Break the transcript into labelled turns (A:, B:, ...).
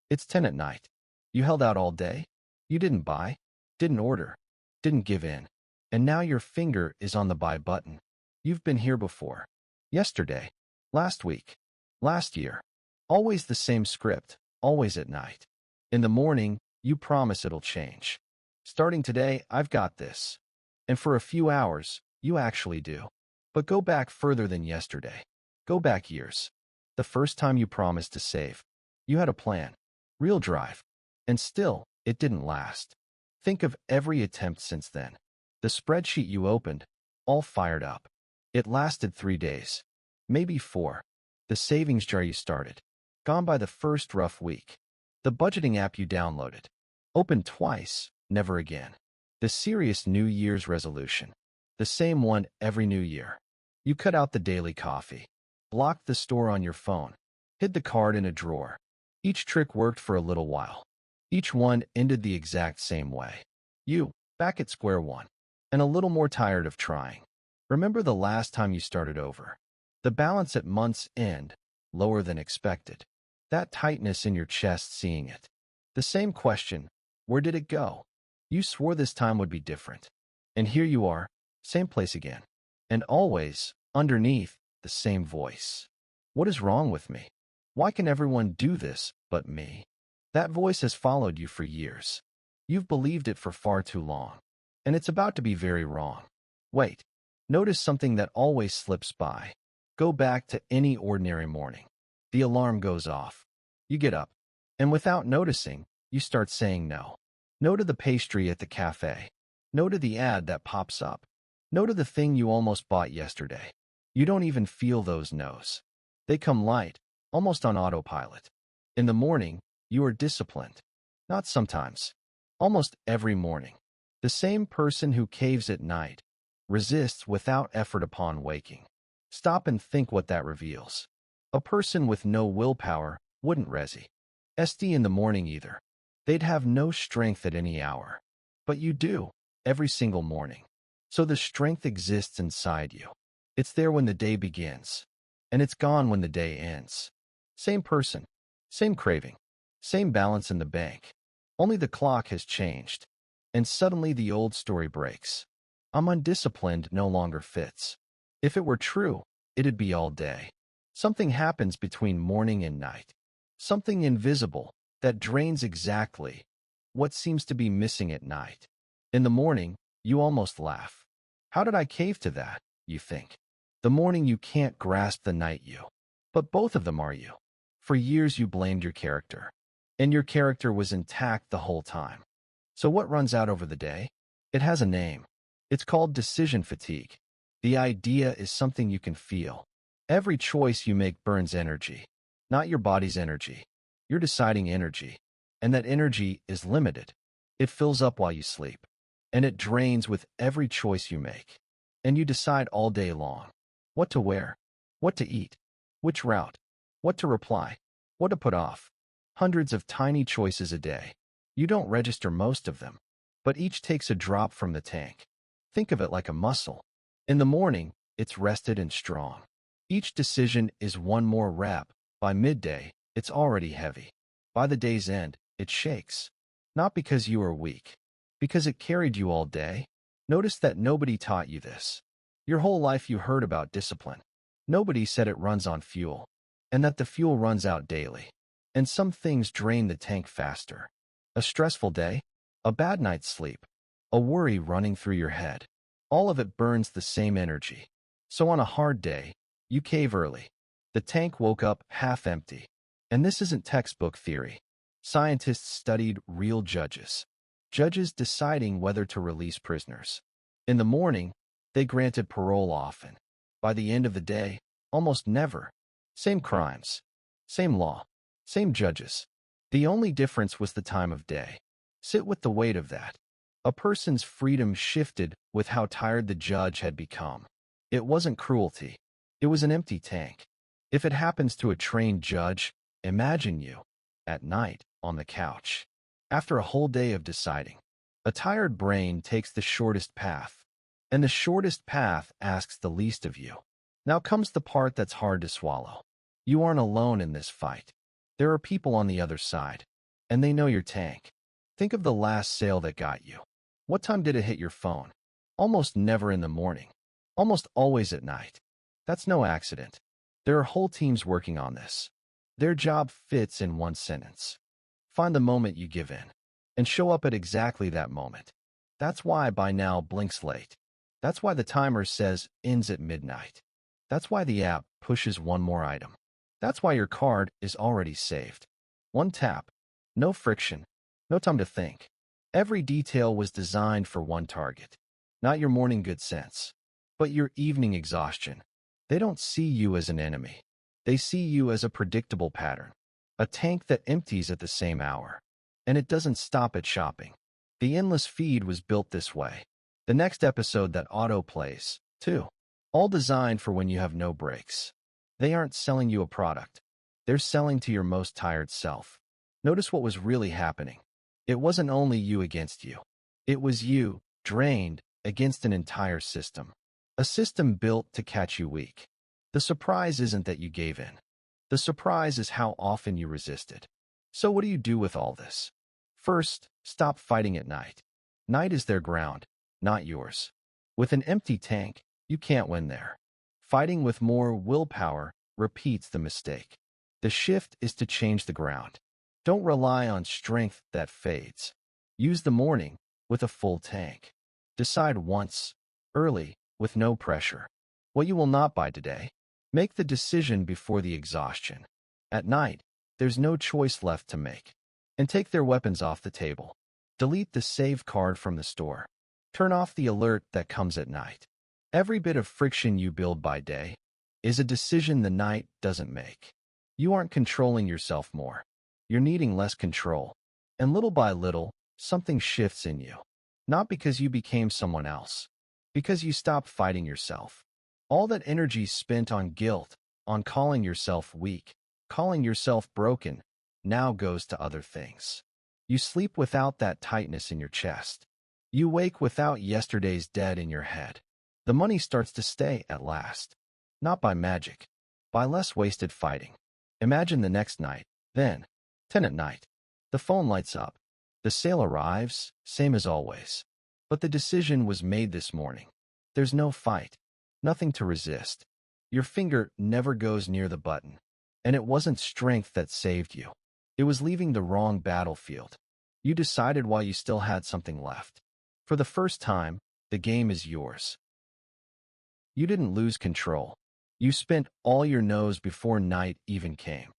A: It's 10 at night. You held out all day. You didn't buy, didn't order, didn't give in. And now your finger is on the buy button. You've been here before. Yesterday, last week, last year. Always the same script, always at night. In the morning, you promise it'll change. Starting today, I've got this. And for a few hours, you actually do. But go back further than yesterday. Go back years. The first time you promised to save. You had a plan. Real drive. And still, it didn't last. Think of every attempt since then. The spreadsheet you opened, all fired up. It lasted 3 days. Maybe 4. The savings jar you started. Gone by the first rough week. The budgeting app you downloaded. Opened twice, never again. The serious New Year's resolution. The same one every new year. You cut out the daily coffee. Blocked the store on your phone. Hid the card in a drawer. Each trick worked for a little while. Each one ended the exact same way. You, back at square one. And a little more tired of trying. Remember the last time you started over. The balance at month's end, lower than expected. That tightness in your chest seeing it. The same question, where did it go? You swore this time would be different. And here you are, same place again. And always, underneath, the same voice. What is wrong with me? Why can everyone do this but me? That voice has followed you for years. You've believed it for far too long. And it's about to be very wrong. Wait. Notice something that always slips by. Go back to any ordinary morning. The alarm goes off. You get up. And without noticing, you start saying no. No to the pastry at the cafe. No to the ad that pops up. No to the thing you almost bought yesterday. You don't even feel those no's. They come light, almost on autopilot. In the morning, you are disciplined. Not sometimes. Almost every morning. The same person who caves at night resists without effort upon waking. Stop and think what that reveals. A person with no willpower wouldn't SD in the morning either. They'd have no strength at any hour. But you do, every single morning. So the strength exists inside you. It's there when the day begins. And it's gone when the day ends. Same person, same craving, same balance in the bank. Only the clock has changed. And suddenly the old story breaks. I'm undisciplined no longer fits. If it were true, it'd be all day. Something happens between morning and night. Something invisible that drains exactly what seems to be missing at night. In the morning, you almost laugh. How did I cave to that, you think? The morning you can't grasp the night you. But both of them are you. For years you blamed your character. And your character was intact the whole time. So what runs out over the day? It has a name. It's called decision fatigue. The idea is something you can feel. Every choice you make burns energy. Not your body's energy. You're deciding energy. And that energy is limited. It fills up while you sleep. And it drains with every choice you make. And you decide all day long. What to wear. What to eat. Which route. What to reply. What to put off. Hundreds of tiny choices a day. You don't register most of them. But each takes a drop from the tank. Think of it like a muscle. In the morning, it's rested and strong. Each decision is one more rep. By midday, it's already heavy. By the day's end, it shakes. Not because you are weak. Because it carried you all day. Notice that nobody taught you this. Your whole life you heard about discipline. Nobody said it runs on fuel. And that the fuel runs out daily. And some things drain the tank faster. A stressful day, a bad night's sleep, a worry running through your head. All of it burns the same energy. So on a hard day, you cave early. The tank woke up half empty. And this isn't textbook theory. Scientists studied real judges. Judges deciding whether to release prisoners. In the morning, they granted parole often. By the end of the day, almost never. Same crimes. Same law. Same judges. The only difference was the time of day. Sit with the weight of that. A person's freedom shifted with how tired the judge had become. It wasn't cruelty. It was an empty tank. If it happens to a trained judge, imagine you, at night, on the couch. After a whole day of deciding, a tired brain takes the shortest path. And the shortest path asks the least of you. Now comes the part that's hard to swallow. You aren't alone in this fight. There are people on the other side. and they know your tank. Think of the last sale that got you. What time did it hit your phone? Almost never in the morning. Almost always at night. That's no accident. There are whole teams working on this. Their job fits in one sentence. Find the moment you give in, and show up at exactly that moment. That's why by now blinks late. That's why the timer says ends at midnight. That's why the app pushes one more item. That's why your card is already saved. One tap. No friction. No time to think. Every detail was designed for one target. Not your morning good sense, but your evening exhaustion. They don't see you as an enemy. They see you as a predictable pattern. A tank that empties at the same hour. And it doesn't stop at shopping. The endless feed was built this way. The next episode that auto-plays, too. All designed for when you have no breaks. They aren't selling you a product. They're selling to your most tired self. Notice what was really happening. It wasn't only you against you. It was you, drained, against an entire system. A system built to catch you weak. The surprise isn't that you gave in. The surprise is how often you resisted. So what do you do with all this? First, stop fighting at night. Night is their ground, not yours. With an empty tank, you can't win there. Fighting with more willpower repeats the mistake. The shift is to change the ground. Don't rely on strength that fades. Use the morning with a full tank. Decide once, early, with no pressure. What you will not buy today. Make the decision before the exhaustion. At night, there's no choice left to make. And take their weapons off the table. Delete the save card from the store. Turn off the alert that comes at night. Every bit of friction you build by day is a decision the night doesn't make. You aren't controlling yourself more. You're needing less control. And little by little, something shifts in you. Not because you became someone else. Because you stopped fighting yourself. All that energy spent on guilt, on calling yourself weak, calling yourself broken, now goes to other things. You sleep without that tightness in your chest. You wake without yesterday's dead in your head. The money starts to stay at last. Not by magic, by less wasted fighting. Imagine the next night, then, 10 at night. The phone lights up. The sale arrives, same as always. But the decision was made this morning. There's no fight. Nothing to resist. Your finger never goes near the button. And it wasn't strength that saved you. It was leaving the wrong battlefield. You decided while you still had something left. For the first time, the game is yours. You didn't lose control. You spent all your no's before night even came.